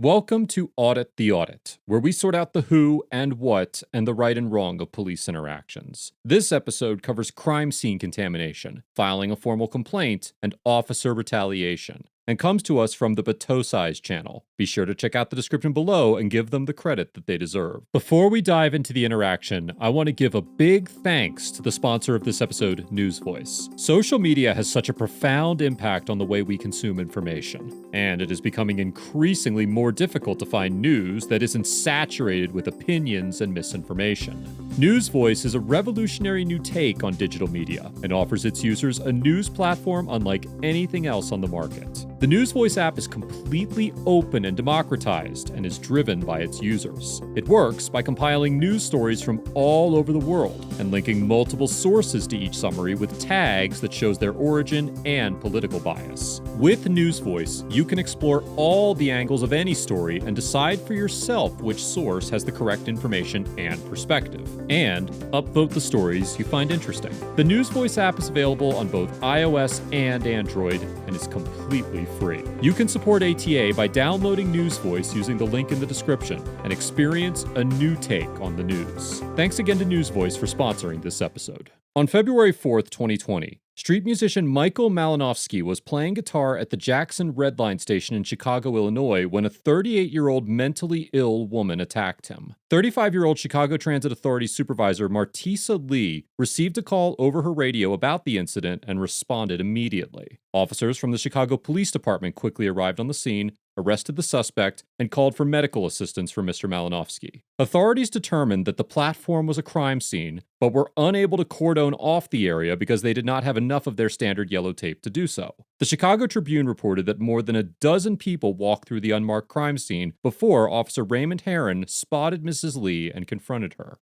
Welcome to Audit the Audit, where we sort out the who and what and the right and wrong of police interactions. This episode covers crime scene contamination, filing a formal complaint, and officer retaliation, and comes to us from the Batosize channel. Be sure to check out the description below and give them the credit that they deserve. Before we dive into the interaction, I want to give a big thanks to the sponsor of this episode, News Voice. Social media has such a profound impact on the way we consume information, and it is becoming increasingly more difficult to find news that isn't saturated with opinions and misinformation. News Voice is a revolutionary new take on digital media and offers its users a news platform unlike anything else on the market. The News Voice app is completely open and democratized and is driven by its users. It works by compiling news stories from all over the world and linking multiple sources to each summary with tags that shows their origin and political bias. With News Voice, you can explore all the angles of any story and decide for yourself which source has the correct information and perspective, and upvote the stories you find interesting. The News Voice app is available on both iOS and Android and is completely free. You can support ATA by downloading News Voice using the link in the description and experience a new take on the news. Thanks again to News Voice for sponsoring this episode. On February 4th, 2020, street musician Michael Malinowski was playing guitar at the Jackson Red Line station in Chicago, Illinois, when a 38-year-old mentally ill woman attacked him. 35-year-old Chicago Transit Authority Supervisor Martisa Lee received a call over her radio about the incident and responded immediately. Officers from the Chicago Police Department quickly arrived on the scene, arrested the suspect, and called for medical assistance for Mr. Malinowski. Authorities determined that the platform was a crime scene, but were unable to cordon off the area because they did not have enough of their standard yellow tape to do so. The Chicago Tribune reported that more than a dozen people walked through the unmarked crime scene before Officer Raymond Herron spotted Mrs. Lee and confronted her.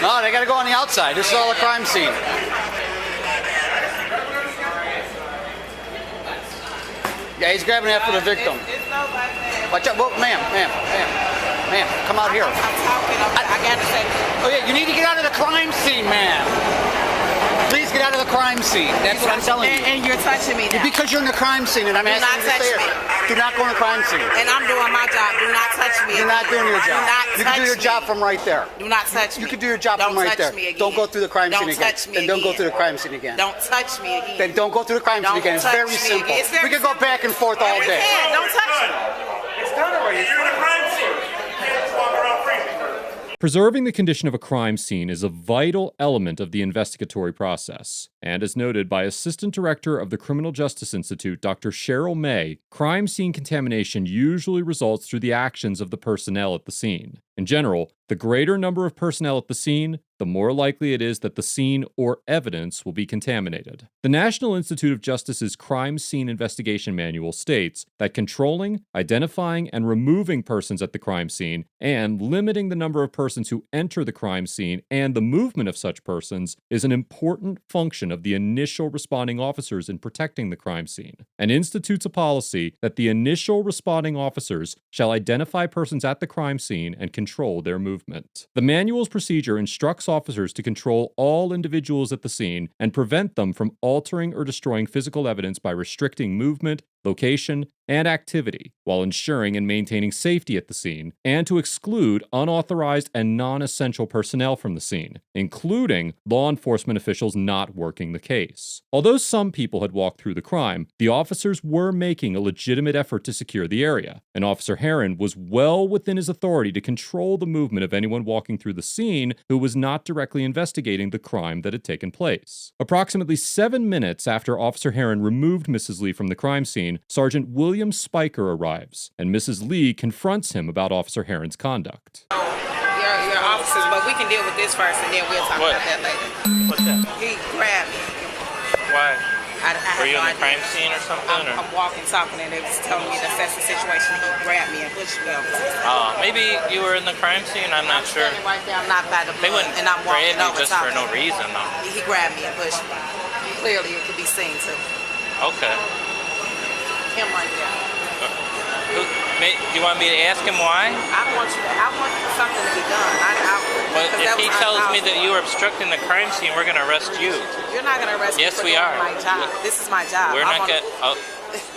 No, they gotta go on the outside. This is all a crime scene. Yeah, he's grabbing after the victim. Watch out, ma'am, come out here. I'm talking, I gotta say. Oh yeah, you need to get out of the crime scene, ma'am. Please get out of the crime scene. That's what I'm telling you. And you're touching me now. Because you're in the crime scene and I'm asking you to stay here. Do not go in the crime scene. And I'm doing my job. Do not touch me. You're not doing your job. Do not you can do your job from right there. Do not touch me. You can do your job from right there. Don't go through the crime scene again. Then don't go through the crime scene again. Don't touch me again. Then don't go through the crime scene again. It's very simple. We can go back and forth all day. Don't touch me. It's done already. You're in a crime scene. You can't just walk around freely. Preserving the condition of a crime scene is a vital element of the investigatory process, and as noted by Assistant Director of the Criminal Justice Institute, Dr. Cheryl May, crime scene contamination usually results through the actions of the personnel at the scene. In general, the greater number of personnel at the scene, the more likely it is that the scene or evidence will be contaminated. The National Institute of Justice's Crime Scene Investigation Manual states that controlling, identifying, and removing persons at the crime scene, and limiting the number of persons who enter the crime scene and the movement of such persons is an important function of the initial responding officers in protecting the crime scene, and institutes a policy that the initial responding officers shall identify persons at the crime scene and control their movement. The manual's procedure instructs officers to control all individuals at the scene and prevent them from altering or destroying physical evidence by restricting movement, location, and activity, while ensuring and maintaining safety at the scene, and to exclude unauthorized and non-essential personnel from the scene, including law enforcement officials not working the case. Although some people had walked through the crime, the officers were making a legitimate effort to secure the area, and Officer Herron was well within his authority to control the movement of anyone walking through the scene who was not directly investigating the crime that had taken place. Approximately 7 minutes after Officer Herron removed Mrs. Lee from the crime scene, Sergeant William Spiker arrives, and Mrs. Lee confronts him about Officer Herron's conduct. Your officers, but we can deal with this first and then we'll talk about that later. What's that? He grabbed me. Why? I Were you no in the idea. crime scene or something? I'm walking, talking, and they was telling me to assess the situation. He grabbed me and pushed me over. Maybe you were in the crime scene. I'm not sure. Standing right there, I'm not by the They blood, wouldn't and I'm walking grab you over just for talking. no reason, though. He grabbed me and pushed me. Clearly, it could be seen too. Okay. Him right there. Who, Do you want me to ask him why? I want something to be done. But because if that he was tells me uncalled that you are obstructing the crime scene, we're going to arrest you. for. You're not going to arrest me Yes, for we doing are. my job. This is my job. We're I not wanna- going.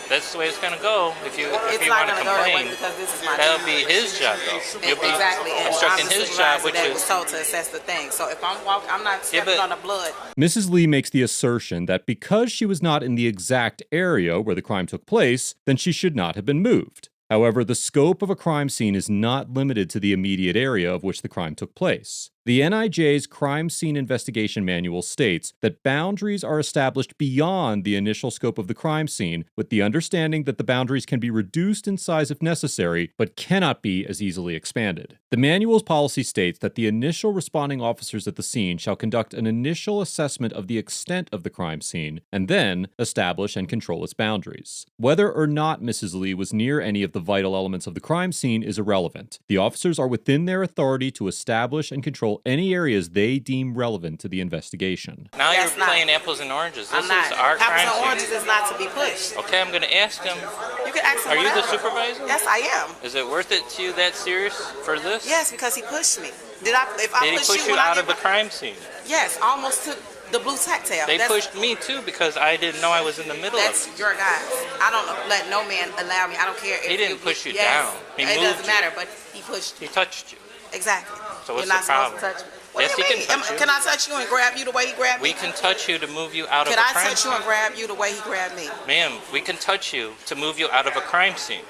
That's the way it's going to go. If you It's want not to going to go that way complain, because this is my that'll job. be his job, though. You'll be Exactly. And obstructing I'm the his job, supervisor which that is. was told to assess the thing. So if I'm not stepping but- on the blood. Mrs. Lee makes the assertion that because she was not in the exact area where the crime took place, then she should not have been moved. However, the scope of a crime scene is not limited to the immediate area of which the crime took place. The NIJ's Crime Scene Investigation Manual states that boundaries are established beyond the initial scope of the crime scene, with the understanding that the boundaries can be reduced in size if necessary, but cannot be as easily expanded. The manual's policy states that the initial responding officers at the scene shall conduct an initial assessment of the extent of the crime scene, and then establish and control its boundaries. Whether or not Mrs. Lee was near any of the vital elements of the crime scene is irrelevant. The officers are within their authority to establish and control any areas they deem relevant to the investigation. Now That's you're not- playing apples and oranges. This I'm not. is our Apples crime and scene. oranges is not to be pushed. Okay, I'm going to ask him. You can ask him Are you the whatever. supervisor? Yes, I am. Is it worth it to you that serious for this? Yes, because he pushed me. If I Did he pushed push you when I out of did the crime scene? Yes, almost took the blue tactile. They pushed me too because I didn't know I was in the middle of That's it. your guy. I don't let no man allow me. I don't care if He didn't push you yes, down. He it moved doesn't you. matter, but he pushed He you. touched you. Exactly. So what's You're not the problem? supposed to touch me. What Yes, do you he mean? can touch you. Can I touch you and grab you the way he grabbed me? We can touch you to move you out of Can a I crime touch you scene. and grab you the way he grabbed me? Ma'am, we can touch you to move you out of a crime scene.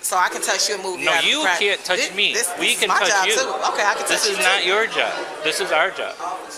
So I can touch you and move you No, out of you the crack. can't touch me. We is can my touch job you. Too. Okay, I can touch This you is not too. your job. This is our job.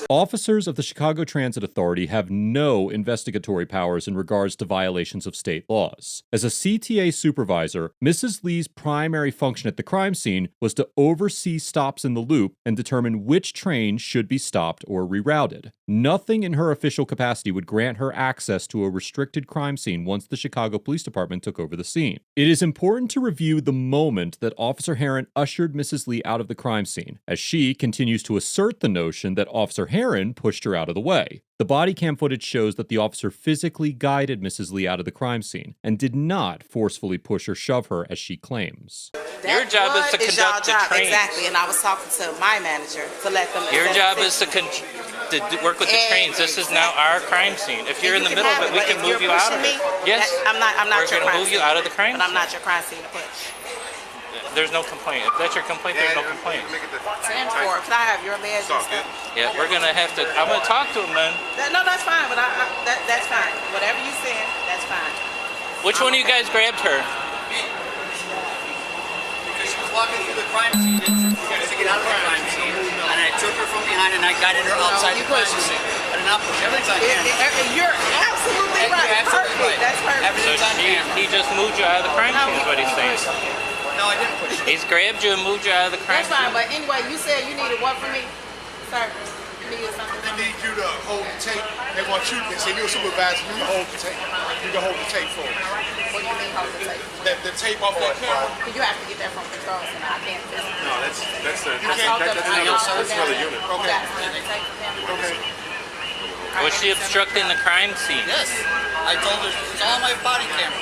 Officers of the Chicago Transit Authority have no investigatory powers in regards to violations of state laws. As a CTA supervisor, Mrs. Lee's primary function at the crime scene was to oversee stops in the loop and determine which trains should be stopped or rerouted. Nothing in her official capacity would grant her access to a restricted crime scene once the Chicago Police Department took over the scene. It is important to review the moment that Officer Herron ushered Mrs. Lee out of the crime scene, as she continues to assert the notion that Officer Herron pushed her out of the way. The body cam footage shows that the officer physically guided Mrs. Lee out of the crime scene and did not forcefully push or shove her as she claims. Your job is to That's y'all conduct the job, trains. exactly. And I was talking to my manager to let them. Your assess job the is to situation. work with the trains. This is now our crime scene. If you're in And the you middle of have it, we but can if move you're you out of pushing it. me, Yes, I'm not we're your going to crime move you scene. out of the crime But I'm scene. not your crime scene to push. There's no complaint. If that's your complaint, there's no complaint. 10-4. Can I have your badge and stuff? Yeah, we're going to have to. I'm going to talk to him then. No, that's fine. But that's fine. Whatever you saying, that's fine. Which one of you guys grabbed her? Because she was walking through the crime scene to get out of the crime scene, and I took her from behind and I guided her outside you the crime pushed me. scene. I did not push her. Everything's on camera. You're absolutely You're right. absolutely Perfect. right. That's perfect. So Everything's on camera. he just moved you out of the crime scene is what he's saying. No, I didn't push her. He's grabbed you and moved you out of the crime That's fine. scene. But anyway, you said you needed what from me, sir? You needed something They from me. need you to hold the tape. They want you, they say you're a supervisor, you can hold the tape. You can hold the tape for them. What do you mean hold the tape? The tape off that camera. You have to get that from control center. I can't physically. No, that's the I told them- I told them that's another that- unit. Okay. That's the tape from them. Okay. Was she obstructing the crime scene? Yes. I told her, it's all on my body camera.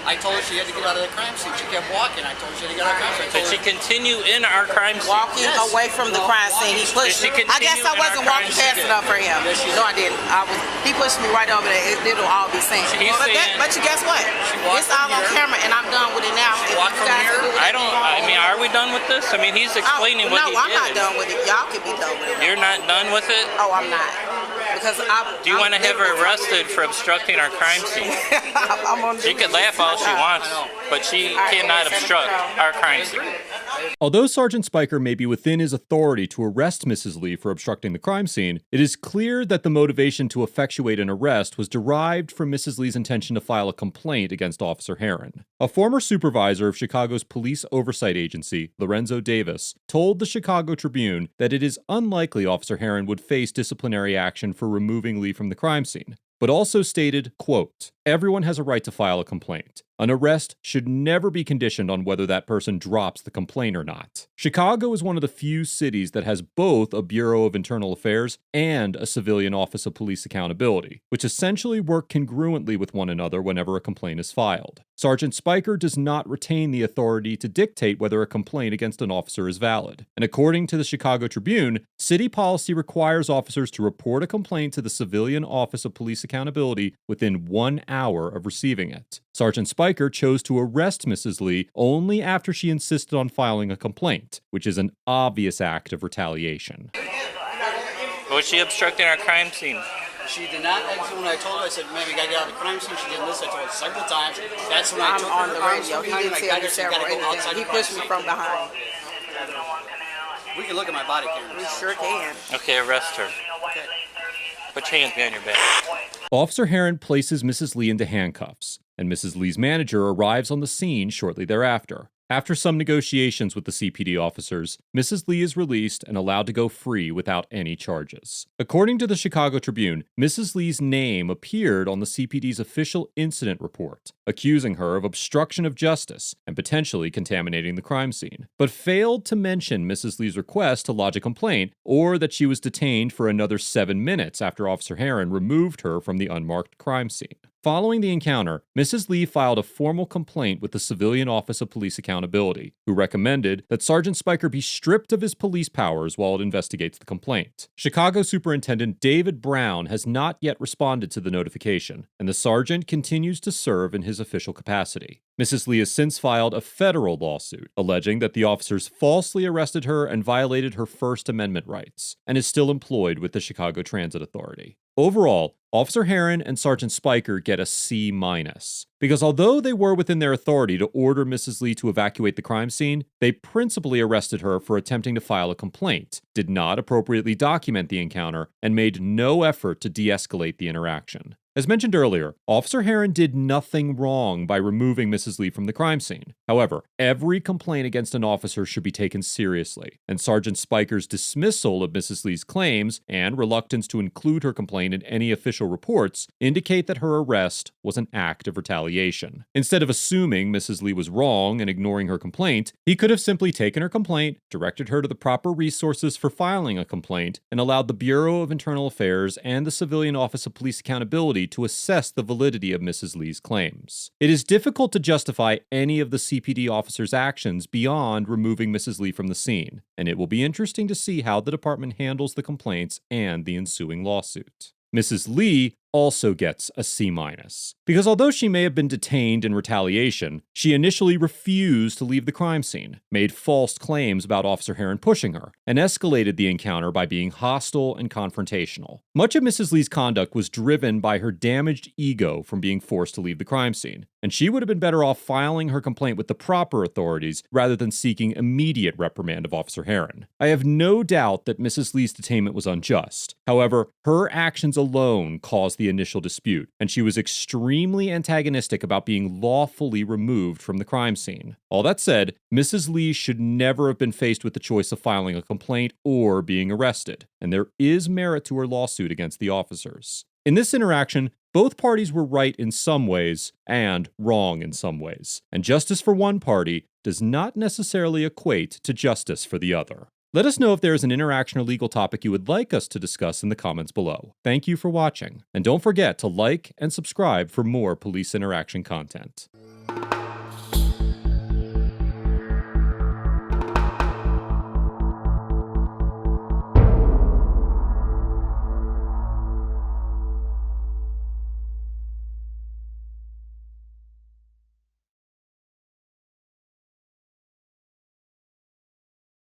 I told her she had to get out of the crime scene. She kept walking. I told her she had to get out of the crime scene. I Did told she her, continue in our crime scene? Walking Yes. away from the crime scene, he pushed Did she me. I guess continue I in wasn't our walking crime fast scene? enough for him. Yes, she No, I didn't. He pushed me right over there. It'll all be seen. He's But saying- you guess what? walked It's all from on here. camera, and I'm done with it now. If walked you from guys here. do it, I mean, are we done with this? I mean, he's explaining what no, he I'm did. not done with it. Y'all can be done with it. You're not done with it? Oh, I'm not. Because Do you want to have her arrested for obstructing our crime scene? I'm on She could laugh all she wants, but she cannot obstruct our crime scene. Although Sergeant Spiker may be within his authority to arrest Mrs. Lee for obstructing the crime scene, it is clear that the motivation to effectuate an arrest was derived from Mrs. Lee's intention to file a complaint against Officer Herron. A former supervisor of Chicago's police oversight agency, Lorenzo Davis, told the Chicago Tribune that it is unlikely Officer Herron would face disciplinary action for removing Lee from the crime scene, but also stated, quote, everyone has a right to file a complaint. An arrest should never be conditioned on whether that person drops the complaint or not. Chicago is one of the few cities that has both a Bureau of Internal Affairs and a Civilian Office of Police Accountability, which essentially work congruently with one another whenever a complaint is filed. Sergeant Spiker does not retain the authority to dictate whether a complaint against an officer is valid. And according to the Chicago Tribune, city policy requires officers to report a complaint to the Civilian Office of Police Accountability within 1 hour of receiving it. Sergeant Spiker chose to arrest Mrs. Lee only after she insisted on filing a complaint, which is an obvious act of retaliation. Was she obstructing our crime scene? She did not exit when I told her. I said, "Man, we gotta get out of the crime scene." She didn't listen. I told her several times. That's when I I'm took on her the arms radio. from He behind didn't me. I tell got me her. She several gotta go outside incidents. He the crime pushed me scene. from behind. We can look at my body camera. We sure can. Okay, arrest her. Put your hands behind your back. Officer Heron places Mrs. Lee into handcuffs, and Mrs. Lee's manager arrives on the scene shortly thereafter. After some negotiations with the CPD officers, Mrs. Lee is released and allowed to go free without any charges. According to the Chicago Tribune, Mrs. Lee's name appeared on the CPD's official incident report, accusing her of obstruction of justice and potentially contaminating the crime scene, but failed to mention Mrs. Lee's request to lodge a complaint or that she was detained for another 7 minutes after Officer Heron removed her from the unmarked crime scene. Following the encounter, Mrs. Lee filed a formal complaint with the Civilian Office of Police Accountability, who recommended that Sergeant Spiker be stripped of his police powers while it investigates the complaint. Chicago Superintendent David Brown has not yet responded to the notification, and the sergeant continues to serve in his official capacity. Mrs. Lee has since filed a federal lawsuit alleging that the officers falsely arrested her and violated her First Amendment rights, and is still employed with the Chicago Transit Authority. Overall, Officer Heron and Sergeant Spiker get a C-, because although they were within their authority to order Mrs. Lee to evacuate the crime scene, they principally arrested her for attempting to file a complaint, did not appropriately document the encounter, and made no effort to de-escalate the interaction. As mentioned earlier, Officer Heron did nothing wrong by removing Mrs. Lee from the crime scene. However, every complaint against an officer should be taken seriously, and Sergeant Spiker's dismissal of Mrs. Lee's claims and reluctance to include her complaint in any official reports indicate that her arrest was an act of retaliation. Instead of assuming Mrs. Lee was wrong and ignoring her complaint, he could have simply taken her complaint, directed her to the proper resources for filing a complaint, and allowed the Bureau of Internal Affairs and the Civilian Office of Police Accountability to assess the validity of Mrs. Lee's claims. It is difficult to justify any of the CPD officers' actions beyond removing Mrs. Lee from the scene, and it will be interesting to see how the department handles the complaints and the ensuing lawsuit. Mrs. Lee also gets a C-, because although she may have been detained in retaliation, she initially refused to leave the crime scene, made false claims about Officer Heron pushing her, and escalated the encounter by being hostile and confrontational. Much of Mrs. Lee's conduct was driven by her damaged ego from being forced to leave the crime scene, and she would have been better off filing her complaint with the proper authorities rather than seeking immediate reprimand of Officer Heron. I have no doubt that Mrs. Lee's detainment was unjust. However, her actions alone caused the initial dispute, and she was extremely antagonistic about being lawfully removed from the crime scene. All that said, Mrs. Lee should never have been faced with the choice of filing a complaint or being arrested, and there is merit to her lawsuit against the officers. In this interaction, both parties were right in some ways and wrong in some ways, and justice for one party does not necessarily equate to justice for the other. Let us know if there is an interaction or legal topic you would like us to discuss in the comments below. Thank you for watching, and don't forget to like and subscribe for more police interaction content.